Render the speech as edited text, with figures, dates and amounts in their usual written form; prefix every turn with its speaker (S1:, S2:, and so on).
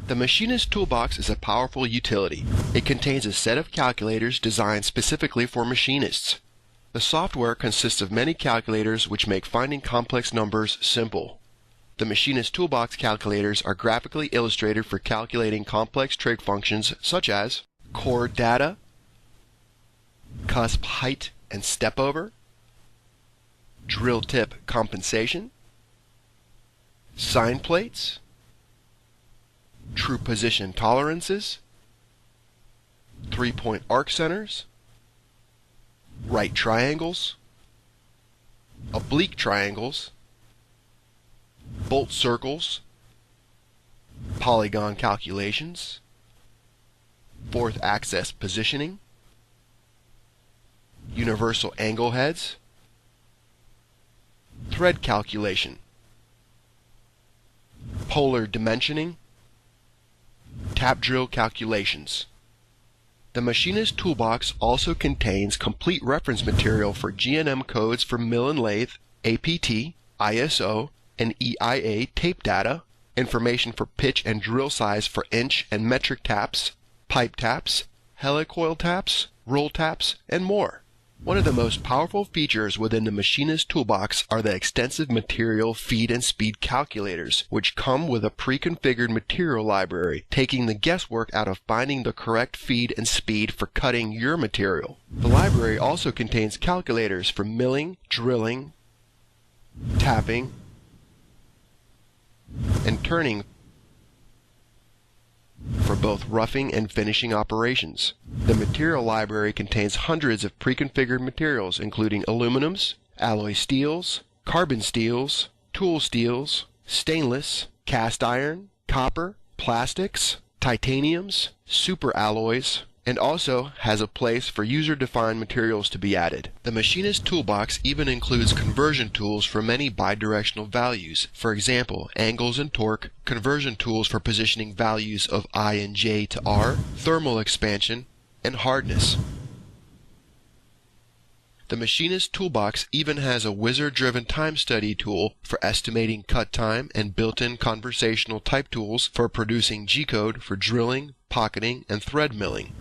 S1: The Machinist Toolbox is a powerful utility. It contains a set of calculators designed specifically for machinists. The software consists of many calculators which make finding complex numbers simple. The Machinist Toolbox calculators are graphically illustrated for calculating complex trig functions such as chord data, cusp height and step over, drill tip compensation, sign plates, true position tolerances, 3-point arc centers, right triangles, oblique triangles, bolt circles, polygon calculations, fourth axis positioning, universal angle heads, thread calculation, polar dimensioning, tap drill calculations. The Machinist Toolbox also contains complete reference material for G&M codes for mill and lathe, APT, ISO, and EIA tape data, information for pitch and drill size for inch and metric taps, pipe taps, helicoil taps, roll taps, and more. One of the most powerful features within the Machinist Toolbox are the extensive material feed and speed calculators, which come with a pre-configured material library, taking the guesswork out of finding the correct feed and speed for cutting your material. The library also contains calculators for milling, drilling, tapping, and turning for both roughing and finishing operations. The material library contains hundreds of pre-configured materials including aluminums, alloy steels, carbon steels, tool steels, stainless, cast iron, copper, plastics, titaniums, superalloys, and also has a place for user-defined materials to be added. The Machinist Toolbox even includes conversion tools for many bidirectional values, for example, angles and torque, conversion tools for positioning values of I and J to R, thermal expansion, and hardness. The Machinist Toolbox even has a wizard-driven time study tool for estimating cut time and built-in conversational type tools for producing G-code for drilling, pocketing, and thread milling.